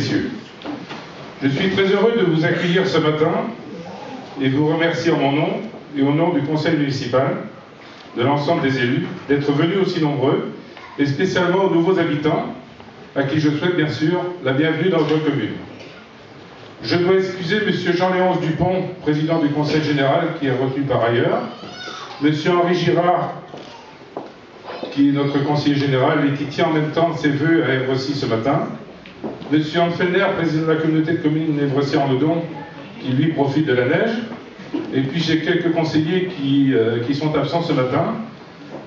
messieurs, je suis très heureux de vous accueillir ce matin et vous remercier en mon nom et au nom du conseil municipal, de l'ensemble des élus, d'être venus aussi nombreux, et spécialement aux nouveaux habitants, à qui je souhaite bien sûr la bienvenue dans votre commune. Je dois excuser M. Jean-Léonce Dupont, président du conseil général, qui est retenu par ailleurs, M. Henri Girard, qui est notre conseiller général et qui tient en même temps ses vœux à Évrecy ce matin, M. Anfelner, président de la communauté de communes Évrecy-en-Odon, qui lui profite de la neige, et puis j'ai quelques conseillers qui sont absents ce matin,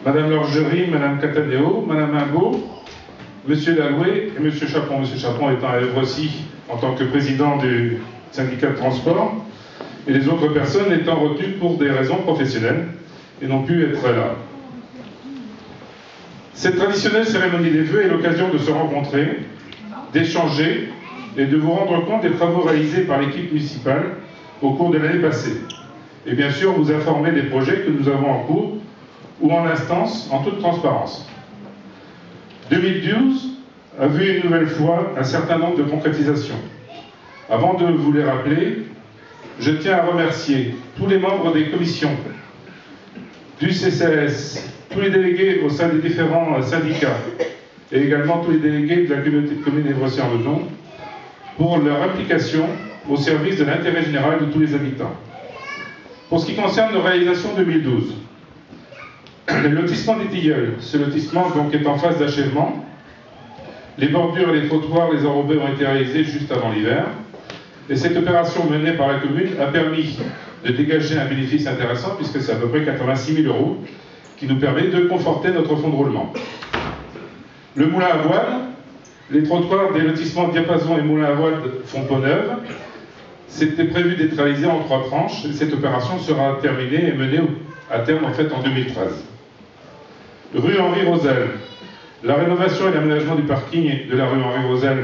Mme Lorgerie, Mme Cataneo, Mme Imbeau, M. Laloué et M. Chaperon. M. Chaperon étant à Évrecy en tant que président du syndicat de transport, et les autres personnes étant retenues pour des raisons professionnelles et n'ont pu être là. Cette traditionnelle cérémonie des vœux est l'occasion de se rencontrer, d'échanger et de vous rendre compte des travaux réalisés par l'équipe municipale au cours de l'année passée. Et bien sûr, vous informer des projets que nous avons en cours ou en instance, en toute transparence. 2012 a vu une nouvelle fois un certain nombre de concrétisations. Avant de vous les rappeler, je tiens à remercier tous les membres des commissions, du CCAS, tous les délégués au sein des différents syndicats et également tous les délégués de la communauté de communes Évrecy-en-Odon pour leur implication au service de l'intérêt général de tous les habitants. Pour ce qui concerne nos réalisations 2012, le lotissement des Tilleuls, ce lotissement donc est en phase d'achèvement. Les bordures et les trottoirs, les enrobés ont été réalisés juste avant l'hiver. Et cette opération menée par la commune a permis de dégager un bénéfice intéressant, puisque c'est à peu près 86 000 € qui nous permet de conforter notre fonds de roulement. Le moulin à voile, les trottoirs des lotissements Diapason et moulin à voile Font-Poneuve, c'était prévu d'être réalisé en 3 tranches, et cette opération sera terminée et menée à terme en fait en 2013. Rue Henri Rosel, la rénovation et l'aménagement du parking de la rue Henri Rosel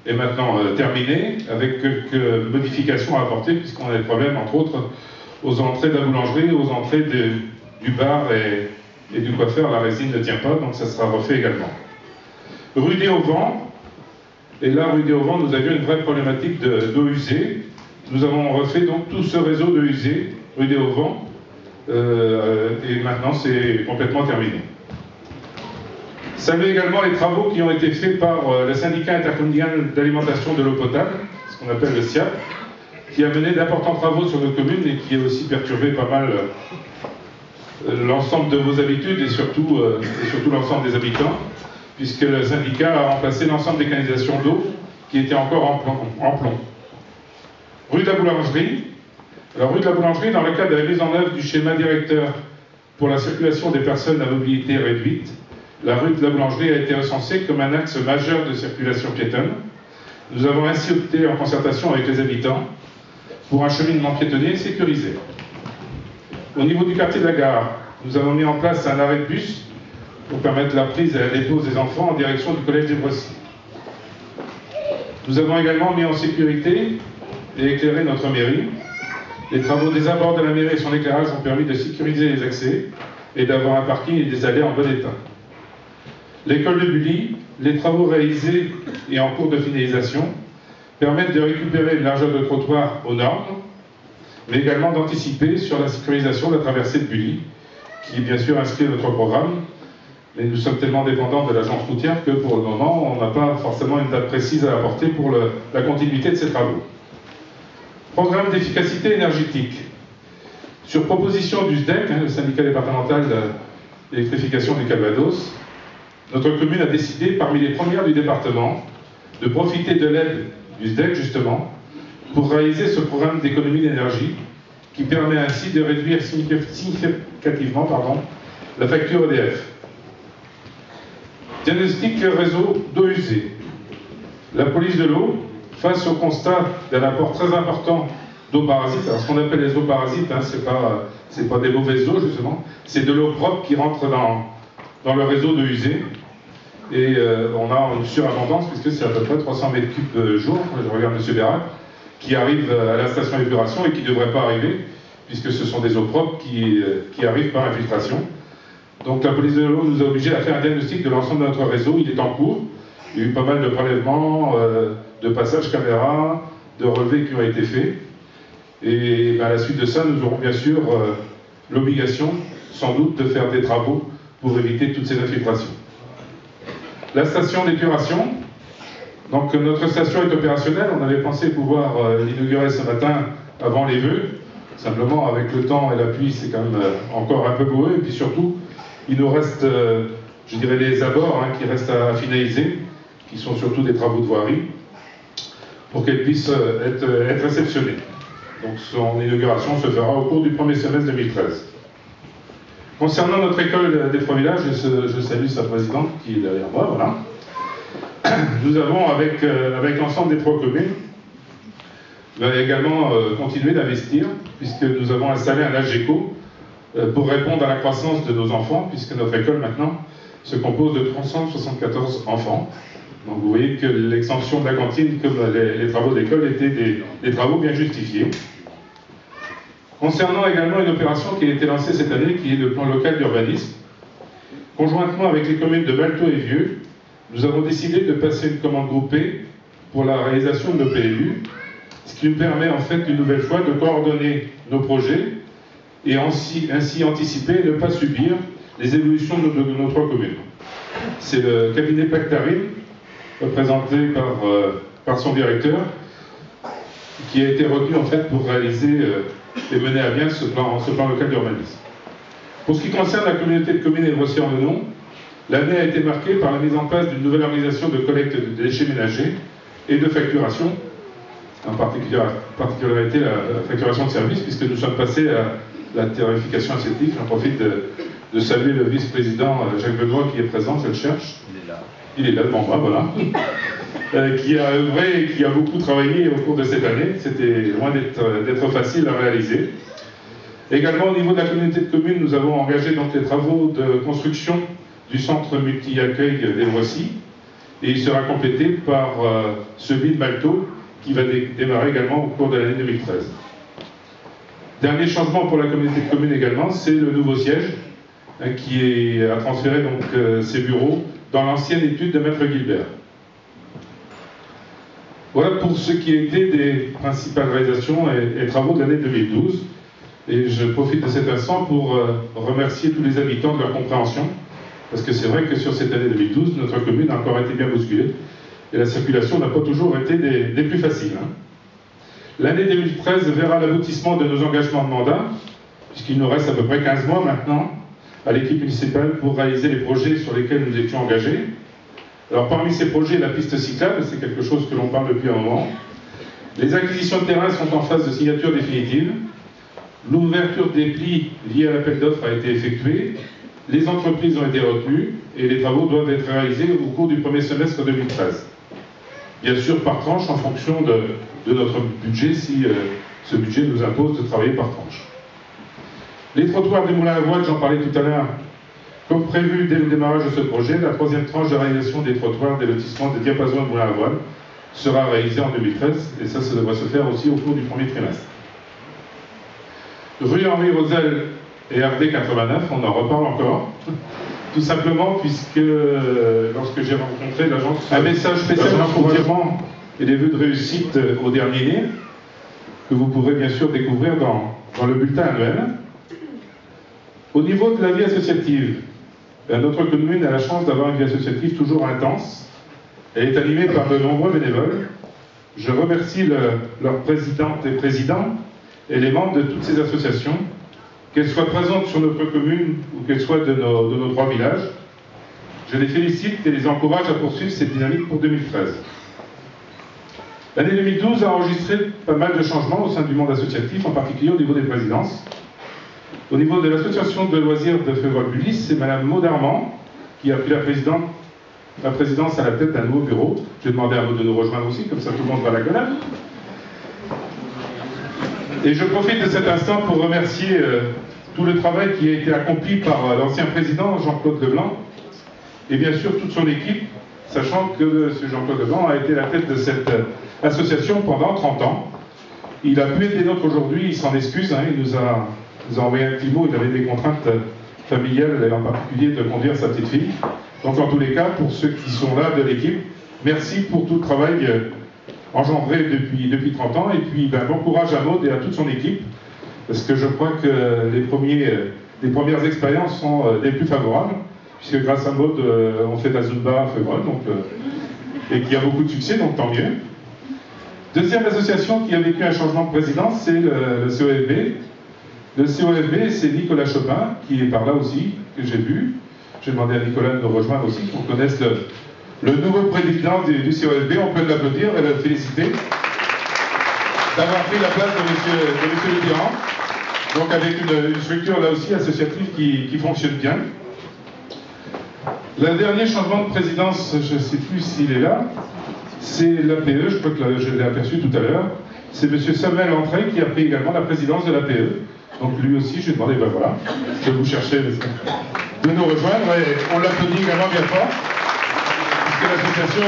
est maintenant terminée, avec quelques modifications à apporter, puisqu'on a des problèmes, entre autres, aux entrées de la boulangerie, aux entrées du bar et du coiffeur. La résine ne tient pas, donc ça sera refait également. Rue des Auvents, et là, rue des Auvents, nous avions une vraie problématique d'eau usée. Nous avons refait donc tout ce réseau d'eau usée, rue des Auvents, et maintenant c'est complètement terminé. Saluer également les travaux qui ont été faits par le syndicat intercommunal d'alimentation de l'eau potable, ce qu'on appelle le SIAP, qui a mené d'importants travaux sur notre commune et qui a aussi perturbé pas mal l'ensemble de vos habitudes et surtout l'ensemble des habitants, puisque le syndicat a remplacé l'ensemble des canalisations d'eau qui étaient encore en plomb. Rue de la Boulangerie. Alors, rue de la Boulangerie, dans le cadre de la mise en œuvre du schéma directeur pour la circulation des personnes à mobilité réduite, la rue de la Boulangerie a été recensée comme un axe majeur de circulation piétonne. Nous avons ainsi opté, en concertation avec les habitants, pour un cheminement piétonnier sécurisé. Au niveau du quartier de la Gare, nous avons mis en place un arrêt de bus pour permettre la prise et la dépose des enfants en direction du collège d'Évrecy. Nous avons également mis en sécurité et éclairé notre mairie. Les travaux des abords de la mairie et son éclairage ont permis de sécuriser les accès et d'avoir un parking et des allées en bon état. L'école de Bully, les travaux réalisés et en cours de finalisation permettent de récupérer une largeur de trottoir aux normes, mais également d'anticiper sur la sécurisation de la traversée de Bully, qui est bien sûr inscrit à notre programme, mais nous sommes tellement dépendants de l'agence routière que pour le moment, on n'a pas forcément une date précise à apporter pour la continuité de ces travaux. Programme d'efficacité énergétique. Sur proposition du SDEC, le syndicat départemental d'électrification du Calvados, notre commune a décidé, parmi les premières du département, de profiter de l'aide du SDEC, justement, pour réaliser ce programme d'économie d'énergie qui permet ainsi de réduire significativement la facture EDF. Diagnostic réseau d'eau usée. La police de l'eau, face au constat d'un apport très important d'eau parasite, alors ce qu'on appelle les eaux parasites, c'est pas des mauvaises eaux justement, c'est de l'eau propre qui rentre dans le réseau d'eau usée. Et on a une surabondance puisque c'est à peu près 300 mètres cubes jour, je regarde M. Bérac, qui arrive à la station d'épuration et qui ne devrait pas arriver, puisque ce sont des eaux propres qui arrivent par infiltration. Donc la police de l'eau nous a obligés à faire un diagnostic de l'ensemble de notre réseau, il est en cours, Il y a eu pas mal de prélèvements, de passages caméra, de relevés qui ont été faits. Et à la suite de ça, nous aurons bien sûr l'obligation, sans doute, de faire des travaux pour éviter toutes ces infiltrations. La station d'épuration. Donc notre station est opérationnelle. On avait pensé pouvoir l'inaugurer ce matin avant les vœux. Simplement, avec le temps et la pluie, c'est quand même encore un peu boueux. Et puis surtout, il nous reste, je dirais, les abords qui restent à finaliser, qui sont surtout des travaux de voirie, pour qu'elle puisse être réceptionnée. Donc son inauguration se fera au cours du premier semestre 2013. Concernant notre école des Trois Villages, je salue sa présidente qui est derrière moi, voilà. Nous avons, avec l'ensemble des trois communes, également continué d'investir, puisque nous avons installé un AGECO pour répondre à la croissance de nos enfants, puisque notre école maintenant se compose de 374 enfants. Donc vous voyez que l'extension de la cantine, comme les travaux d'école, étaient des travaux bien justifiés. Concernant également une opération qui a été lancée cette année, qui est le plan local d'urbanisme, conjointement avec les communes de Balteau et Vieux, nous avons décidé de passer une commande groupée pour la réalisation de nos PLU, ce qui nous permet en fait une nouvelle fois de coordonner nos projets et ainsi anticiper et ne pas subir les évolutions de nos trois communes. C'est le cabinet Pactarim, représenté par son directeur, qui a été retenu en fait pour réaliser et mener à bien ce plan local d'urbanisme. Pour ce qui concerne la communauté de communes Évreux-Sierre-Menon, l'année a été marquée par la mise en place d'une nouvelle organisation de collecte de déchets ménagers et de facturation, en particularité la facturation de services, puisque nous sommes passés à la tarification acceptive. J'en profite de saluer le vice-président Jacques Benoît qui est présent, je le cherche. Il est là devant moi, voilà. Qui a œuvré et qui a beaucoup travaillé au cours de cette année. C'était loin d'être facile à réaliser. Également, au niveau de la communauté de communes, nous avons engagé donc les travaux de construction du centre multi-accueil des Voici, et il sera complété par celui de Balteau, qui va démarrer également au cours de l'année 2013. Dernier changement pour la communauté de communes également, c'est le nouveau siège qui a transféré donc ses bureaux dans l'ancienne étude de Maître Gilbert. Voilà pour ce qui était des principales réalisations et travaux de l'année 2012. Et je profite de cet instant pour remercier tous les habitants de leur compréhension, parce que c'est vrai que sur cette année 2012, notre commune a encore été bien bousculée, et la circulation n'a pas toujours été des plus faciles. L'année 2013 verra l'aboutissement de nos engagements de mandat, puisqu'il nous reste à peu près 15 mois maintenant à l'équipe municipale pour réaliser les projets sur lesquels nous étions engagés. Alors parmi ces projets, la piste cyclable, c'est quelque chose que l'on parle depuis un moment. Les acquisitions de terrain sont en phase de signature définitive. L'ouverture des plis liés à l'appel d'offres a été effectuée. Les entreprises ont été retenues et les travaux doivent être réalisés au cours du premier semestre 2013. Bien sûr par tranche en fonction de notre budget, si ce budget nous impose de travailler par tranche. Les trottoirs du Moulin à Voile, j'en parlais tout à l'heure, comme prévu dès le démarrage de ce projet, la troisième tranche de réalisation des trottoirs des lotissements de Diapason et Moulin à Voile sera réalisée en 2013, et ça devrait se faire aussi au cours du premier trimestre. Rue Henri Rosel et RD 89, on en reparle encore, tout simplement puisque lorsque j'ai rencontré l'agence, un message spécial d'encouragement et des vœux de réussite au dernier né, que vous pourrez bien sûr découvrir dans le bulletin annuel. Au niveau de la vie associative, notre commune a la chance d'avoir une vie associative toujours intense. Elle est animée par de nombreux bénévoles. Je remercie leurs présidentes et présidents et les membres de toutes ces associations, qu'elles soient présentes sur notre commune ou qu'elles soient de nos trois villages. Je les félicite et les encourage à poursuivre cette dynamique pour 2013. L'année 2012 a enregistré pas mal de changements au sein du monde associatif, en particulier au niveau des présidences. Au niveau de l'association de loisirs de Févrol-Bulis, c'est Mme Maud Armand qui a pris la présidence à la tête d'un nouveau bureau. Je vais demander à Maud de nous rejoindre aussi, comme ça tout le monde va la connaître. Et je profite de cet instant pour remercier tout le travail qui a été accompli par l'ancien président Jean-Claude Leblanc et bien sûr toute son équipe, sachant que ce Jean-Claude Leblanc a été à la tête de cette association pendant 30 ans. Il a pu être des nôtres aujourd'hui, il s'en excuse, il nous a envoyé un petit mot, il avait des contraintes familiales, et en particulier de conduire sa petite fille. Donc en tous les cas, pour ceux qui sont là de l'équipe, merci pour tout le travail engendré depuis 30 ans. Et puis, bon courage à Maud et à toute son équipe, parce que je crois que les premières expériences sont les plus favorables, puisque grâce à Maud, on fait de la Zumba à Fevreux, et qui a beaucoup de succès, donc tant mieux. Deuxième association qui a vécu un changement de présidence, c'est le COFB. Le COFB, c'est Nicolas Chopin, qui est par là aussi, que j'ai vu. J'ai demandé à Nicolas de nous rejoindre aussi, pour qu'on connaisse le nouveau président du COFB. On peut l'applaudir et le féliciter d'avoir pris la place de M. Mitterrand. Donc avec une structure là aussi associative qui fonctionne bien. Le dernier changement de présidence, je ne sais plus s'il est là, c'est l'APE, je crois que je l'ai aperçu tout à l'heure. C'est M. Samuel Entrée qui a pris également la présidence de l'APE. Donc lui aussi, je lui ai demandé, ben voilà, je vais vous chercher de nous rejoindre et on l'applaudit également bien fort, puisque l'association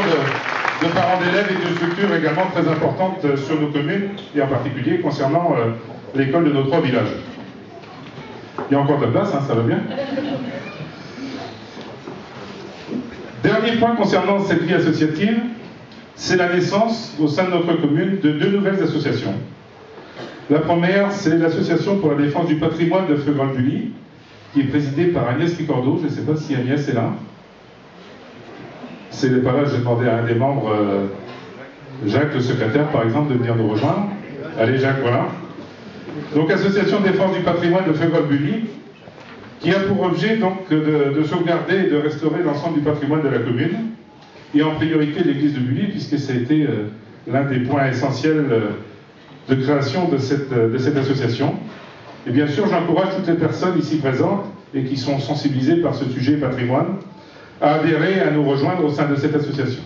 de parents d'élèves est une structure également très importante sur nos communes, et en particulier concernant l'école de nos 3 villages. Il y a encore de la place, hein, ça va bien. Dernier point concernant cette vie associative, c'est la naissance au sein de notre commune de 2 nouvelles associations. La première, c'est l'association pour la défense du patrimoine de Fevreux-Bully, qui est présidée par Agnès Ricordo. Je ne sais pas si Agnès est là. Si elle n'est pas là, j'ai demandé à un des membres, Jacques, le secrétaire, par exemple, de venir nous rejoindre. Allez, Jacques, voilà. Donc, association de défense du patrimoine de Fevreux-Bully, qui a pour objet donc de sauvegarder et de restaurer l'ensemble du patrimoine de la commune, et en priorité l'église de Bully, puisque ça a été l'un des points essentiels de création de cette association. Et bien sûr, j'encourage toutes les personnes ici présentes et qui sont sensibilisées par ce sujet patrimoine à adhérer, à nous rejoindre au sein de cette association.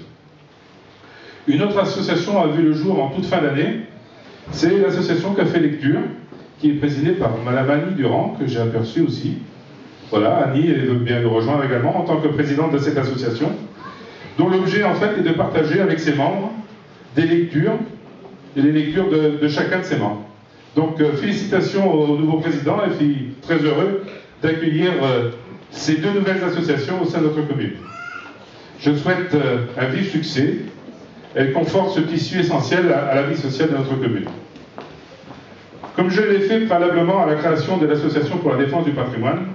Une autre association a vu le jour en toute fin d'année, c'est l'association Café Lecture, qui est présidée par Madame Annie Durand, que j'ai aperçue aussi. Voilà, Annie veut bien nous rejoindre également en tant que présidente de cette association, dont l'objet en fait est de partager avec ses membres des lectures, et les lectures de chacun de ses membres. Donc félicitations au nouveau président, et puis très heureux d'accueillir ces 2 nouvelles associations au sein de notre commune. Je souhaite un vif succès. Elle conforte ce tissu essentiel à la vie sociale de notre commune. Comme je l'ai fait préalablement à la création de l'association pour la défense du patrimoine,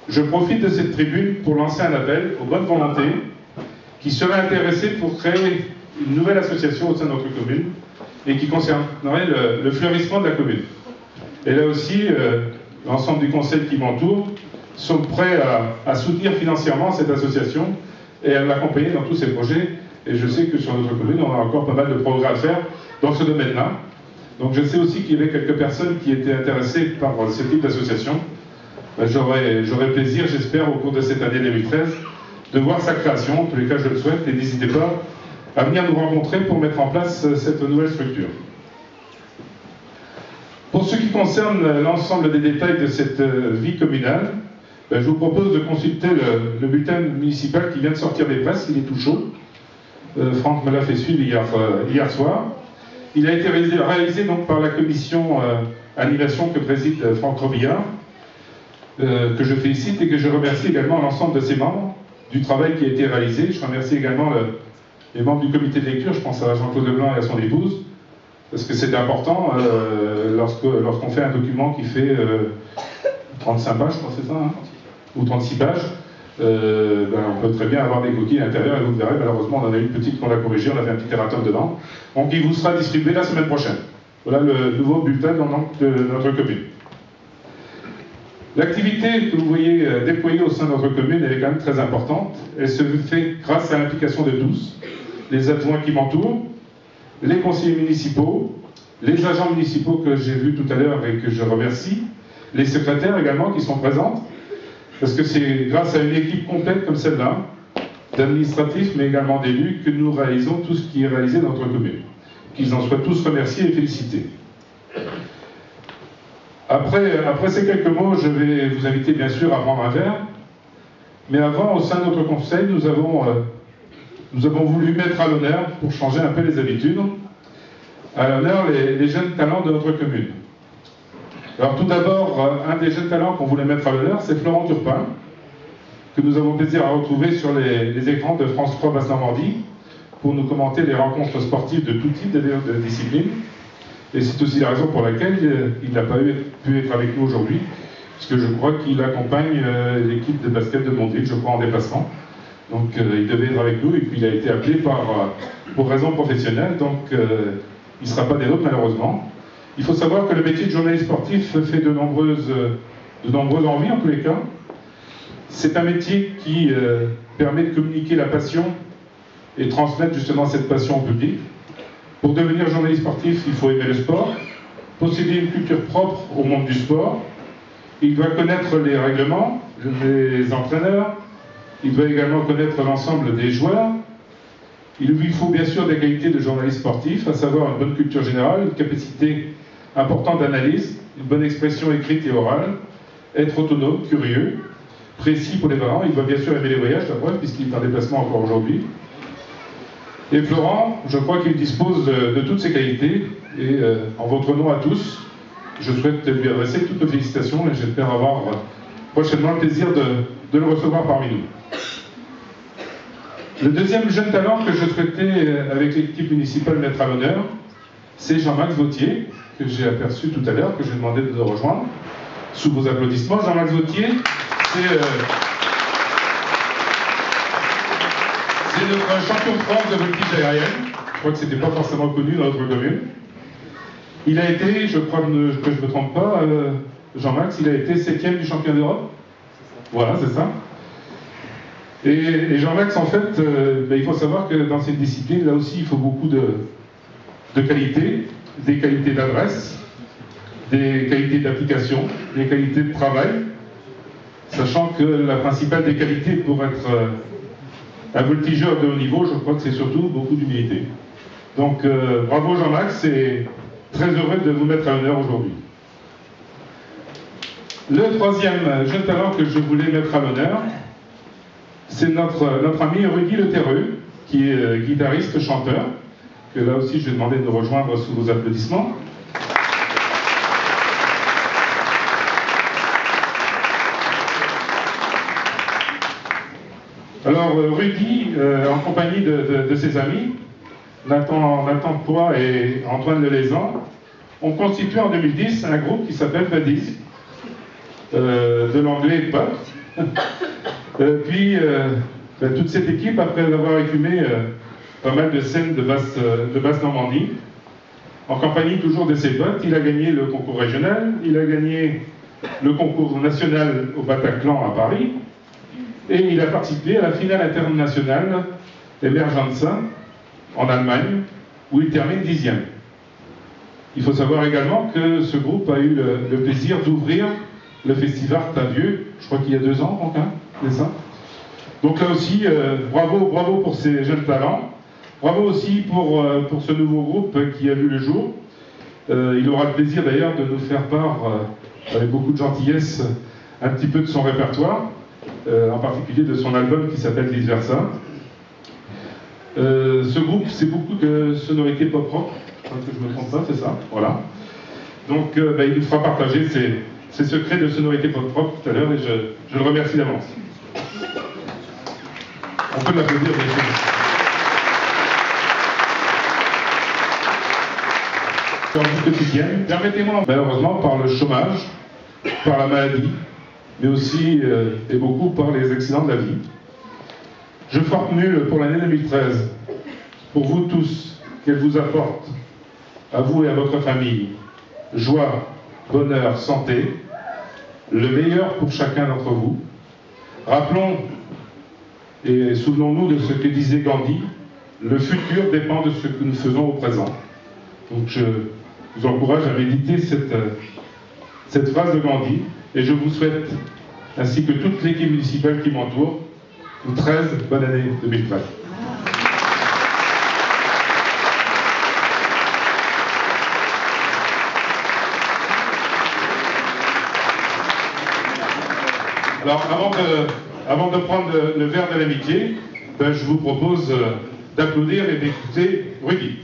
je profite de cette tribune pour lancer un appel aux bonnes volontés qui seraient intéressées pour créer une nouvelle association au sein de notre commune et qui concernerait le fleurissement de la commune. Et là aussi, l'ensemble du conseil qui m'entoure sont prêts à soutenir financièrement cette association et à l'accompagner dans tous ses projets. Et je sais que sur notre commune, on a encore pas mal de progrès à faire dans ce domaine-là. Donc je sais aussi qu'il y avait quelques personnes qui étaient intéressées par ce type d'association. J'aurai plaisir, j'espère, au cours de cette année 2013, de voir sa création. En tous les cas, je le souhaite, et n'hésitez pas à venir nous rencontrer pour mettre en place cette nouvelle structure. Pour ce qui concerne l'ensemble des détails de cette vie communale, je vous propose de consulter le bulletin municipal qui vient de sortir des presses. Il est tout chaud. Franck me l'a fait suivre hier soir. Il a été réalisé donc par la commission animation que préside Franck Robillard, que je félicite et que je remercie également l'ensemble de ses membres du travail qui a été réalisé. Je remercie également les membres du comité de lecture, je pense à Jean-Claude Leblanc et à son épouse, parce que c'est important lorsqu'on fait un document qui fait 35 pages, je crois que c'est ça, hein, ou 36 pages, on peut très bien avoir des coquilles à l'intérieur, et vous verrez, malheureusement on en a une petite qu'on a corrigée, on a fait un petit erratum dedans, donc il vous sera distribué la semaine prochaine. Voilà le nouveau bulletin de notre commune. L'activité que vous voyez déployée au sein de notre commune, elle est quand même très importante. Elle se fait grâce à l'implication de tous, les adjoints qui m'entourent, les conseillers municipaux, les agents municipaux que j'ai vus tout à l'heure et que je remercie, les secrétaires également qui sont présentes, parce que c'est grâce à une équipe complète comme celle-là, d'administratifs mais également d'élus, que nous réalisons tout ce qui est réalisé dans notre commune. Qu'ils en soient tous remerciés et félicités. Après ces quelques mots, je vais vous inviter bien sûr à prendre un verre. Mais avant, au sein de notre conseil, nous avons voulu mettre à l'honneur, pour changer un peu les habitudes, à l'honneur les jeunes talents de notre commune. Alors tout d'abord, un des jeunes talents qu'on voulait mettre à l'honneur, c'est Florent Turpin, que nous avons plaisir à retrouver sur les écrans de France 3 Basse-Normandie, pour nous commenter les rencontres sportives de tout type de disciplines. Et c'est aussi la raison pour laquelle il n'a pas pu être avec nous aujourd'hui, puisque je crois qu'il accompagne l'équipe de basket de Mondeville, je crois, en déplacement. Donc il devait être avec nous, et puis il a été appelé pour raison professionnelle, donc il ne sera pas des nôtres malheureusement. Il faut savoir que le métier de journaliste sportif fait de nombreuses envies en tous les cas. C'est un métier qui permet de communiquer la passion et transmettre justement cette passion au public. Pour devenir journaliste sportif, il faut aimer le sport, posséder une culture propre au monde du sport. Il doit connaître les règlements, les entraîneurs. Il doit également connaître l'ensemble des joueurs. Il lui faut bien sûr des qualités de journaliste sportif, à savoir une bonne culture générale, une capacité importante d'analyse, une bonne expression écrite et orale, être autonome, curieux, précis pour les parents. Il doit bien sûr aimer les voyages, la preuve, puisqu'il est en déplacement encore aujourd'hui. Et Florent, je crois qu'il dispose de toutes ces qualités, et en votre nom à tous, je souhaite lui adresser toutes nos félicitations, et j'espère avoir prochainement le plaisir de le recevoir parmi nous. Le deuxième jeune talent que je souhaitais, avec l'équipe municipale, mettre à l'honneur, c'est Jean-Max Vautier, que j'ai aperçu tout à l'heure, que j'ai demandé de nous rejoindre, sous vos applaudissements. Jean-Max Vautier, c'est notre champion de France de voltige aérienne. Je crois que ce n'était pas forcément connu dans notre commune. Il a été, je crois que je ne me trompe pas, Jean-Max, il a été 7e du championnat d'Europe. Voilà, c'est ça. Et Jean-Max, en fait, il faut savoir que dans cette discipline, là aussi, il faut beaucoup de qualités, des qualités d'adresse, des qualités d'application, des qualités de travail, sachant que la principale des qualités pour être un voltigeur de haut niveau, je crois que c'est surtout beaucoup d'humilité. Donc, bravo Jean-Max, et très heureux de vous mettre à l'honneur aujourd'hui. Le troisième jeune talent que je voulais mettre à l'honneur, c'est notre ami Rudy Le Terreux, qui est guitariste, chanteur, que là aussi je vais demander de nous rejoindre sous vos applaudissements. Alors Rudy, en compagnie de ses amis, Nathan Poix et Antoine Lelaisan, ont constitué en 2010 un groupe qui s'appelle Buddies, de l'anglais Pop. Puis toute cette équipe, après avoir écumé pas mal de scènes de basse Normandie, en compagnie toujours de ses potes, il a gagné le concours régional, il a gagné le concours national au Bataclan à Paris, et il a participé à la finale internationale Emergenza en Allemagne, où il termine 10e. Il faut savoir également que ce groupe a eu le plaisir d'ouvrir le festival Tavieux, je crois qu'il y a 2 ans, donc, hein, c'est ça. Donc là aussi, bravo pour ces jeunes talents. Bravo aussi pour ce nouveau groupe qui a vu le jour. Il aura le plaisir d'ailleurs de nous faire part, avec beaucoup de gentillesse, un petit peu de son répertoire, en particulier de son album qui s'appelle Vice Versa. Ce groupe, c'est beaucoup de sonorités pop-rock, je crois que je ne me trompe pas, c'est ça, voilà. Donc il nous fera partager ses secrets de sonorité pop-rock tout à l'heure, et je le remercie d'avance. On peut l'applaudir, bien sûr. Dans le quotidien, permettez-moi, malheureusement, par le chômage, par la maladie, mais aussi et beaucoup par les accidents de la vie, je formule pour l'année 2013, pour vous tous, qu'elle vous apporte, à vous et à votre famille, joie, bonheur, santé, le meilleur pour chacun d'entre vous. Rappelons et souvenons-nous de ce que disait Gandhi, le futur dépend de ce que nous faisons au présent. Donc je vous encourage à méditer cette phrase de Gandhi, et je vous souhaite, ainsi que toute l'équipe municipale qui m'entoure, une très bonne année 2013. Alors, avant de prendre le verre de l'amitié, je vous propose d'applaudir et d'écouter Rudy.